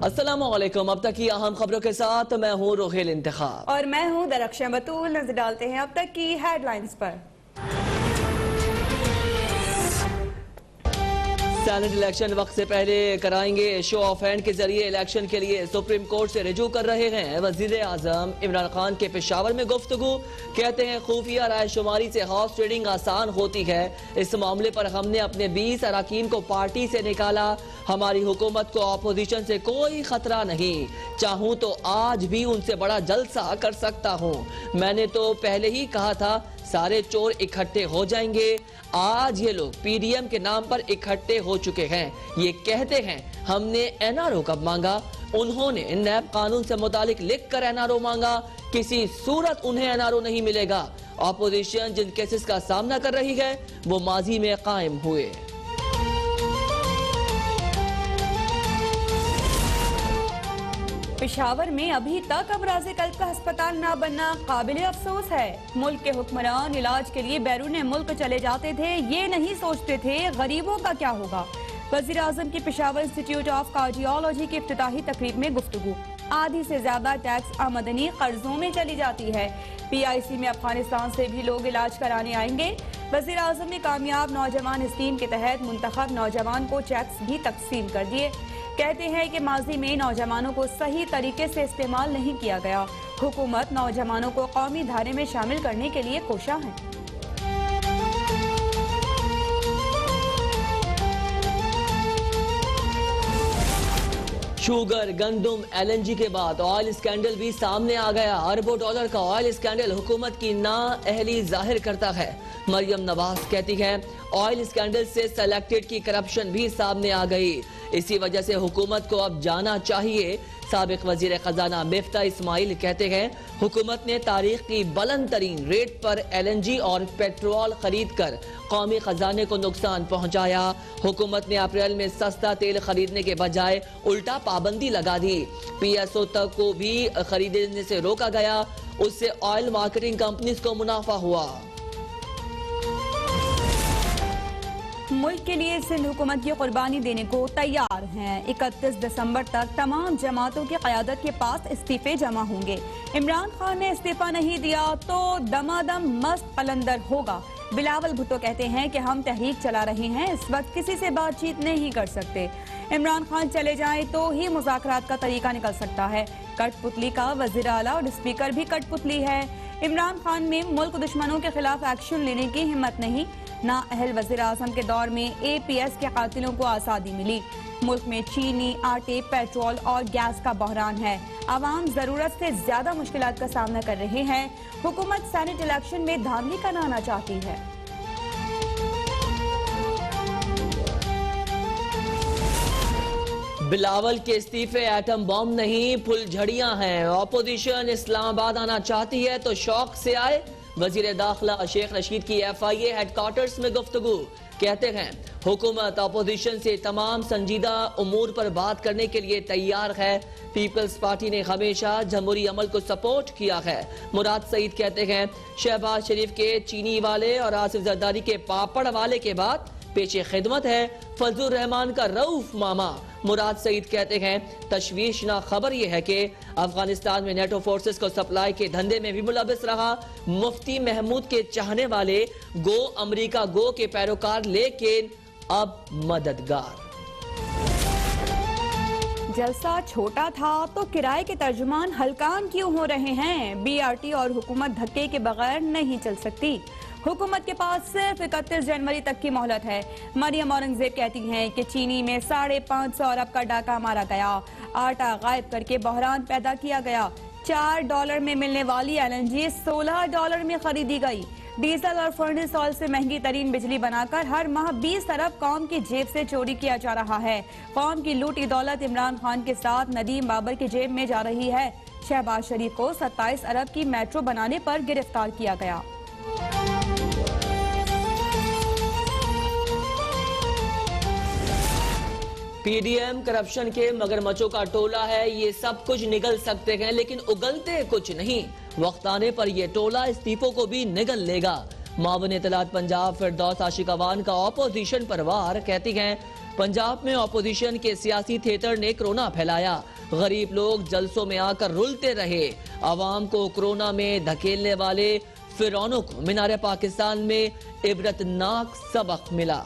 अस्सलामुअलैकुम। अब तक की अहम खबरों के साथ मैं हूँ रोहेल इंतखाब और मैं हूँ दरख्शां बतूल। नजर डालते हैं अब तक की हेडलाइंस पर। सेनेट इलेक्शन वक्त से पहले कराएंगे। शो ऑफ हैंड के जरिए इलेक्शन के लिए सुप्रीम कोर्ट से रिजू कर रहे हैं वजीर आजम। इमरान खान के पेशावर में गुफ्तगू, कहते हैं खुफिया रायशुमारी से हॉर्स ट्रेडिंग आसान होती है। इस मामले पर हमने अपने 20 अरकान को पार्टी से निकाला। हमारी हुकूमत को अपोजिशन से कोई खतरा नहीं, चाहूं तो आज भी उनसे बड़ा जलसा कर सकता हूं। मैंने तो पहले ही कहा था सारे चोर इकट्ठे हो जाएंगे। आज ये लोग पीडीएम के नाम पर इकट्ठे हो चुके हैं। ये कहते हैं हमने एनआरओ कब मांगा, उन्होंने नैब कानून से मुतालिक लिख कर एनआरओ मांगा। किसी सूरत उन्हें एनआरओ नहीं मिलेगा। अपोजिशन जिन केसेस का सामना कर रही है वो माजी में कायम हुए। पेशावर में अभी तक अमराज़े कल्ब का अस्पताल न बनना काबिले अफसोस है। मुल्क के हुक्मरान इलाज के लिए बैरून मुल्क चले जाते थे, ये नहीं सोचते थे गरीबों का क्या होगा। वज़ीर आज़म की पेशावर इंस्टीट्यूट ऑफ कार्डियोलॉजी की इफ्तिताही तकरीब में गुफ्तगू। आधी से ज्यादा टैक्स आमदनी कर्जों में चली जाती है। PIC में अफगानिस्तान से भी लोग इलाज कराने आएंगे। वज़ीर आज़म ने कामयाब नौजवान स्कीम के तहत मुंतखब नौजवान को चेक्स भी तकसीम कर दिए। कहते हैं कि माजी में नौजवानों को सही तरीके से इस्तेमाल नहीं किया गया। हुकूमत नौजवानों को कौमी धारे में शामिल करने के लिए कोशा है। शुगर, गंदम, LNG के बाद ऑयल स्कैंडल भी सामने आ गया। अरबों डॉलर का ऑयल स्कैंडल हुकूमत की नाअहली जाहिर करता है। मरियम नवाज कहती हैं ऑयल स्कैंडल से सेलेक्टेड की करप्शन भी सामने आ गई। इसी वजह से हुकूमत को अब जाना चाहिए। साबिक वजीर खजाना मिफ्ता इस्माइल कहते हैं हुकूमत ने तारीख की बुलंद तरीन रेट पर LNG और पेट्रोल खरीद कर कौमी खजाने को नुकसान पहुंचाया। हुकूमत ने अप्रैल में सस्ता तेल खरीदने के बजाय उल्टा पाबंदी लगा दी। PSO तक को भी खरीदने से रोका गया। उससे ऑयल मार्केटिंग कंपनीज को मुनाफा हुआ। मुल्क के लिए सिंध हुकूमत की कुर्बानी देने को तैयार हैं। 31 दिसंबर तक तमाम जमातों की क़यादत के पास इस्तीफे जमा होंगे। इमरान खान ने इस्तीफा नहीं दिया तो दमादम मस्त कलंदर होगा। बिलावल भुट्टो कहते हैं कि हम तहरीक चला रहे हैं, इस वक्त किसी से बातचीत नहीं कर सकते। इमरान खान चले जाएं तो ही मुज़ाकरात का तरीका निकल सकता है। कठपुतली का वज़ीर आला और स्पीकर भी कठपुतली है। इमरान खान में मुल्क दुश्मनों के खिलाफ एक्शन लेने की हिम्मत नहीं। ना अहल वज़ीर आज़म के दौर में APS के कातिलों को आज़ादी मिली। मुल्क में चीनी, आटे, पेट्रोल और गैस का बहरान है। आवाम जरूरत से ज्यादा मुश्किलात का सामना कर रहे हैं। हुकूमत सेनेट इलेक्शन में धांधली कराना चाहती है। बिलावल के इस्तीफे एटम बॉम्ब नहीं फुलझड़ियां हैं। अपोजिशन इस्लामाबाद आना चाहती है तो शौक से आए। वजीर दाखिला शेख रशीद की FIA हेडक्वार्टर्स में गुफ्तगू, कहते हैं हुकूमत अपोजिशन से तमाम संजीदा उमूर पर बात करने के लिए तैयार है। पीपल्स पार्टी ने हमेशा जमहूरी अमल को सपोर्ट किया है। मुराद सईद कहते हैं शहबाज शरीफ के चीनी वाले और आसिफ जरदारी के पापड़ वाले के बाद पेशे खिदमत है फजलुर रहमान का रऊफ मामा। मुराद सईद कहते हैं तशवीशनाक खबर यह है कि अफगानिस्तान में नेटो फोर्सेस को सप्लाई के धंधे में भी मुलविस रहा मुफ्ती महमूद के चाहने वाले गो अमेरिका गो के पैरोकार, लेकिन अब मददगार। जलसा छोटा था तो किराए के तर्जुमान हलकान क्यों हो रहे हैं। BRT और हुकूमत धक्के के बगैर नहीं चल सकती। हुकूमत के पास सिर्फ 31 जनवरी तक की मोहलत है। मरियम औरंगजेब कहती हैं कि चीनी में $550 अरब का डाका मारा गया। आटा गायब करके बहरान पैदा किया गया। $4 में मिलने वाली LNG $16 में खरीदी गई। डीजल और फर्नेस ऑयल से महंगी तरीन बिजली बनाकर हर माह 20 अरब कौम की जेब से चोरी किया जा रहा है। कौम की लूटी दौलत इमरान खान के साथ नदीम बाबर की जेब में जा रही है। शहबाज शरीफ को 27 अरब की मेट्रो बनाने पर गिरफ्तार किया गया। PDM करप्शन के मगरमच्छों का टोला है। ये सब कुछ निगल सकते हैं लेकिन उगलते कुछ नहीं। वक्त आने पर यह टोला इस्तीफों को भी निगल लेगा। मावन इत्तलात पंजाब फिरदौस आशिक अवान का ऑपोजिशन पर वार, कहती हैं पंजाब में अपोजिशन के सियासी थिएटर ने कोरोना फैलाया। गरीब लोग जलसों में आकर रुलते रहे। आवाम को कोरोना में धकेलने वाले फिरौनों को मीनार पाकिस्तान में इबरतनाक सबक मिला।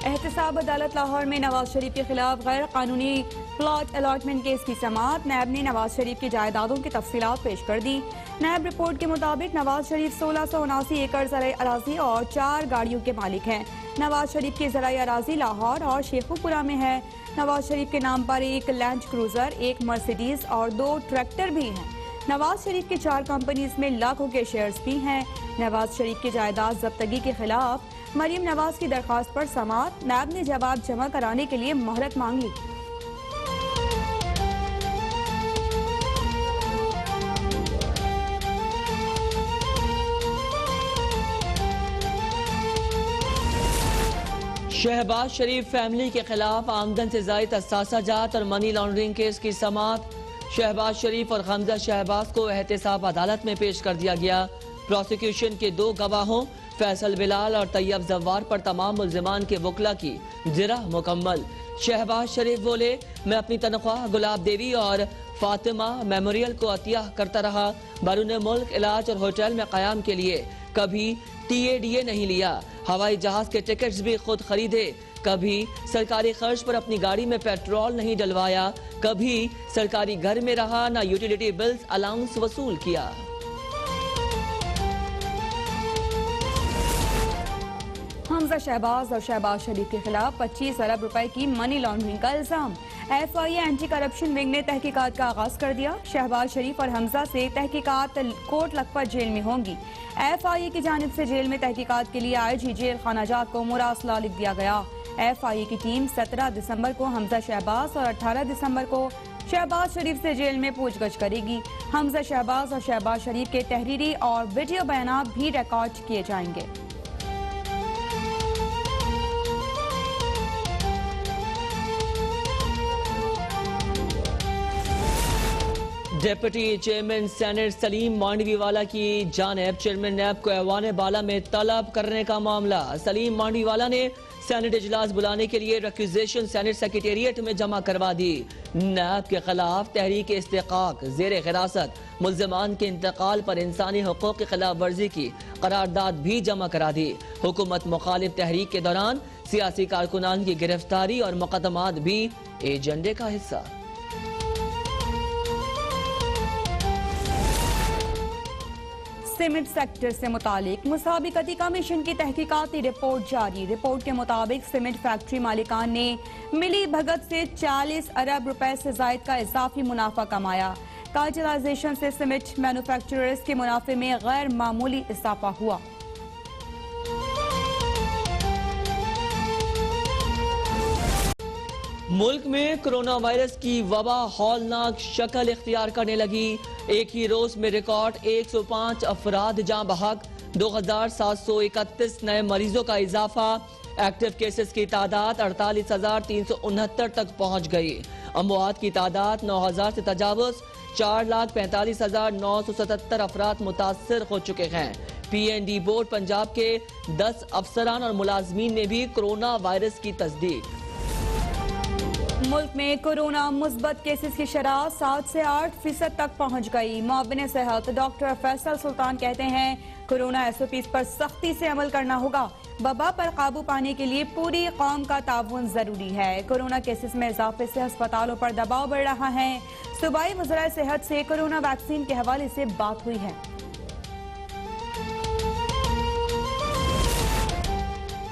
एहतसाब अदालत लाहौर में नवाज शरीफ के खिलाफ गैर कानूनी प्लॉट अलॉटमेंट केस की समाअत। नैब ने नवाज शरीफ की जायदादों की तफसीलात पेश कर दी। नैब रिपोर्ट के मुताबिक नवाज शरीफ 1679 एकड़ ज़राई अराजी और 4 गाड़ियों के मालिक हैं। नवाज शरीफ की ज़राई अराजी लाहौर और शेखुपुरा में है। नवाज शरीफ के नाम पर एक लैंड क्रूजर, एक मर्सिडीज और 2 ट्रैक्टर भी हैं। नवाज शरीफ की 4 कंपनीज में लाखों के शेयर्स भी हैं। नवाज शरीफ की जायदाद जब्तगी के खिलाफ मरीम नवाज की दरखास्त पर समाअत। नैब ने जवाब जमा कराने के लिए मोहलत मांग ली। शहबाज शरीफ फैमिली के खिलाफ आमदन से जायद असासाजात और मनी लॉन्ड्रिंग केस की समाअत। शहबाज शरीफ और हमजा शहबाज को एहतसाब अदालत में पेश कर दिया गया। प्रोसिक्यूशन के 2 गवाहों फैसल बिलाल और तैयब जव्वार पर तमाम मुल्जिमान के वकला की जिरह मुकम्मल। शहबाज शरीफ बोले, मैं अपनी तनख्वाह गुलाब देवी और फातिमा मेमोरियल को अतिया करता रहा। बैरून मुल्क इलाज और होटल में क़याम के लिए कभी TADA नहीं लिया। हवाई जहाज के टिकट्स भी खुद खरीदे। कभी सरकारी खर्च पर अपनी गाड़ी में पेट्रोल नहीं डलवाया। कभी सरकारी घर में रहा, ना यूटिलिटी बिल्स अलाउंस वसूल किया। हमजा शहबाज और शहबाज शरीफ के खिलाफ 25 अरब रुपए की मनी लॉन्ड्रिंग का इल्जाम। FIA एंटी करप्शन विंग ने तहकीकात का आगाज कर दिया। शहबाज शरीफ और हमजा से तहकीकात कोट लखपत जेल में होंगी। FIA की जानिब से जेल में तहकीकात के लिए IG जेल खानाजात को मुरासला लिख दिया गया। FIA की टीम 17 दिसंबर को हमजा शहबाज और 18 दिसंबर को शहबाज शरीफ से जेल में पूछगछ करेगी। हमजा शहबाज और शहबाज शरीफ के तहरीरी और वीडियो बयानात भी रिकॉर्ड किए जाएंगे। Deputy chairman senate Salim Mandviwala की जानिब चेयरमैन नैब को ऐवान बाला में तलब करने का मामला। सलीम मांडवीवाला ने सेनेट इजलास बुलाने के लिए रिक्विजिशन सेनेट सेक्रेटेरिएट में जमा करवा दी। नैब के खिलाफ तहरीक इस्तिकाक जेर हिरासत मुल्जिमान के इंतकाल पर इंसानी हुकूक की खिलाफ वर्जी की करारदाद भी जमा करा दी। हुकूमत मुखालिफ तहरीक के दौरान सियासी कारकुनान की गिरफ्तारी और मुकदमात भी एजेंडे का हिस्सा। सीमेंट सेक्टर से मुतालिक मुसाबिकती कमीशन की तहकीकाती रिपोर्ट जारी। रिपोर्ट के मुताबिक सीमेंट फैक्ट्री मालिकान ने मिली भगत से 40 अरब रुपए से जायद का इजाफी मुनाफा कमाया। कार्टेलाइजेशन से सीमेंट मैन्युफैक्चरर्स के मुनाफे में गैर मामूली इजाफा हुआ। मुल्क में कोरोना वायरस की वबा हौलनाक शक्ल इख्तियार करने लगी। एक ही रोज में रिकॉर्ड 105 अफराद जाँ बहक, 2731 नए मरीजों का इजाफा। एक्टिव केसेस की तादाद 48,369 तक पहुंच गई। अमवात की तादाद 9,000 से तजावुज, 4,45,977 अफराद मुतासर हो चुके हैं। PND बोर्ड पंजाब के 10 अफसरान और मुलाजमीन ने भी कोरोना वायरस की तस्दीक। मुल्क में कोरोना मुस्बत केसेस की शरह 7 से 8% तक पहुंच गई। मुअव्विन सेहत डॉक्टर फैसल सुल्तान कहते हैं, कोरोना SOPs पर सख्ती से अमल करना होगा। वबा पर काबू पाने के लिए पूरी कौम का ताउन जरूरी है। कोरोना केसेस में इजाफे से अस्पतालों पर दबाव बढ़ रहा है। सूबाई वज़राए सेहत से कोरोना वैक्सीन के हवाले से बात हुई है।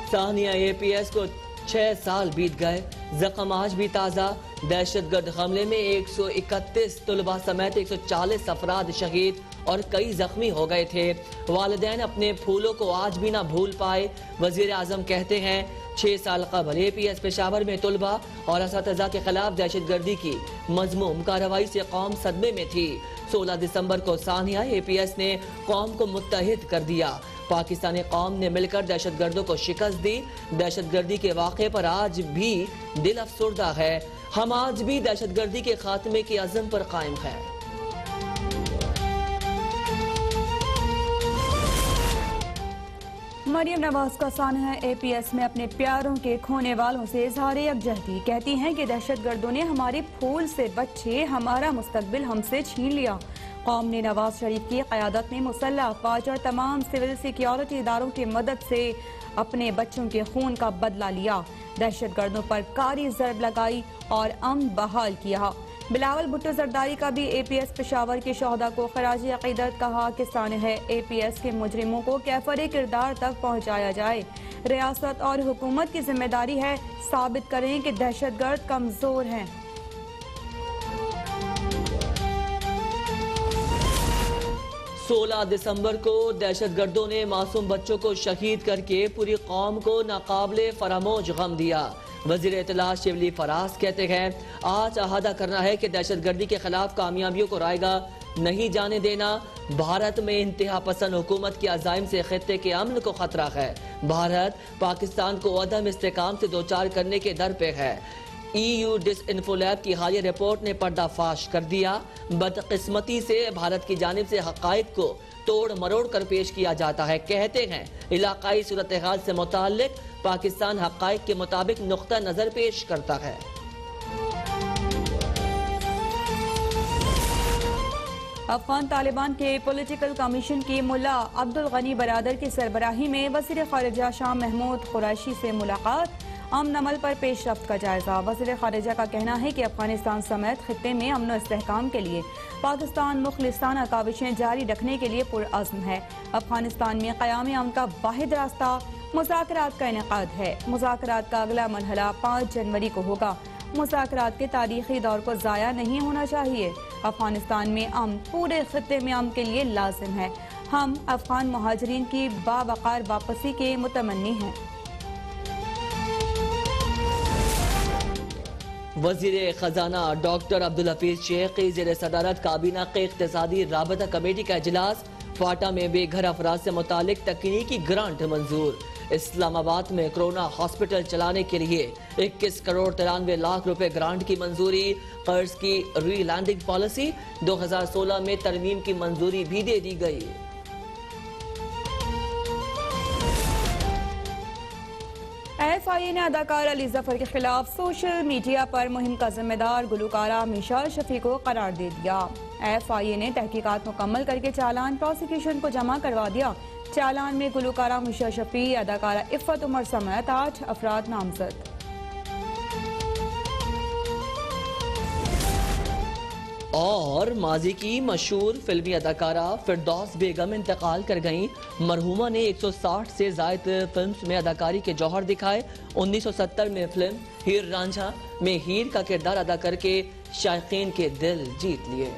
सानिया APS को 6 साल बीत गए, जख्म आज भी ताज़ा। दहशतगर्द हमले में 131 तलबा समेत 140 अफराद शहीद और कई जख्मी हो गए थे। वालिदैन अपने फूलों को आज भी ना भूल पाए। वजीर आजम कहते हैं, 6 साल कबल APS पेशावर में तलबा और असातिज़ा के खिलाफ दहशतगर्दी की मज़मूम कार्रवाई से कौम सदमे में थी। 16 दिसंबर को सानिया APS ने कौम को मुत्तहिद कर दिया। पाकिस्तानी कौम ने मिलकर दहशतगर्दों को शिकस्त दी। दहशतगर्दी के वाक़े पर आज भी दिल अफसुर्दा है। हम आज भी दहशतगर्दी के खात्मे के अज़म पर कायम हैं। मरियम नवाज का साना है APS में अपने प्यारों के खोने वालों से इजहार यकजहती। कहती हैं कि दहशतगर्दों ने हमारे फूल से बच्चे, हमारा मुस्तकबिल हमसे छीन लिया। कौम ने नवाज शरीफ की क़यादत में मुसल्लह अफवाज और तमाम सिविल सिक्योरिटी इदारों की मदद से अपने बच्चों के खून का बदला लिया। दहशतगर्दों पर कारी ज़रब लगाई और अमन बहाल किया। बिलावल भुट्टो जरदारी का भी APS पेशावर के शहदा को खराज अकीदत कहा कि साने है APS के मुजरिमों को कैफर किरदार तक पहुँचाया जाए। रियासत और हुकूमत की जिम्मेदारी है साबित करें कि दहशतगर्द कमज़ोर हैं। 16 दिसंबर को दहशतगर्दों ने मासूम बच्चों को शहीद करके पूरी कौम को नाकाबिले फरामोश गम दिया। वजीर इत्तलात शिवली फराज कहते हैं, आज अहादा करना है कि दहशतगर्दी के खिलाफ कामयाबियों को रायगा नहीं जाने देना। भारत में इंतहा पसंद हुकूमत के अज़ाइम से खित्ते के अमन को खतरा है। भारत पाकिस्तान को अदम इस्तेकाम से दोचार करने के दर पे है। EU डिसइंफोलैब की हालिया रिपोर्ट ने पर्दाफाश कर दिया। बदकिस्मती से भारत की जानिब से हकायक को तोड़ मरोड़ कर पेश किया जाता है। कहते हैं, इलाकाई सूरत हाल से मुताल्लिक पाकिस्तान हकायक के मुताबिक नुक्ता नजर पेश करता है। अफगान तालिबान के पॉलिटिकल कमीशन की मुल्ला अब्दुल गनी बरादर की सरबराही में वज़ीर ख़ारिजा शाह महमूद कुरैशी से मुलाकात। अमन अमल पर पेशरफ्त का जायजा। वज़ीर ख़ारिजा का कहना है कि अफगानिस्तान समेत खित्ते में अमन और इस्तेहकाम के लिए पाकिस्तान मुखलिसाना काविशें जारी रखने के लिए पुरअज़्म है। अफगानिस्तान में क़याम अमन का वाहिद रास्ता मुज़ाकरात का इनेकाद है। मुज़ाकरात का अगला मरहला 5 जनवरी को होगा। मुज़ाकरात के तारीखी दौर को ज़ाया नहीं होना चाहिए। अफगानिस्तान में अमन पूरे खित्ते में अमन के लिए लाजिम है। हम अफगान मुहाजिरीन की बावकार वापसी के मुतमन्नी हैं। वज़ीर ख़जाना डॉक्टर अब्दुल हफीज शेख की ज़ेर सदारत काबीना के इक़्तिसादी राबता कमेटी का इजलास। फाटा में बेघर अफराद से मुतालिक तकनीकी ग्रांट मंजूर। इस्लामाबाद में कोरोना हॉस्पिटल चलाने के लिए 21 करोड़ 93 लाख रुपए ग्रांट की मंजूरी। कर्ज की री लैंडिंग पॉलिसी 2016 में तरमीम की मंजूरी भी दे दी गई। FIA ने अदाकार अली जफर के खिलाफ सोशल मीडिया पर मुहिम का जिम्मेदार गुलकारा मिशाल शफी को करार दे दिया। FIA ने तहकीकात मुकम्मल करके चालान प्रोसिक्यूशन को जमा करवा दिया। चालान में गुलकारा मिशाल शफी, अदाकारा इफ़त उमर समेत 8 अफराद नामजद। और माजी की मशहूर फिल्मी अदाकारा फिरदौस बेगम इंतकाल कर गईं। मरहूमा ने 160 से ज़ायद फिल्म्स में अदाकारी के जौहर दिखाए। 1970 में फिल्म हीर रांझा में हीर का किरदार अदा करके शायकीन के दिल जीत लिए।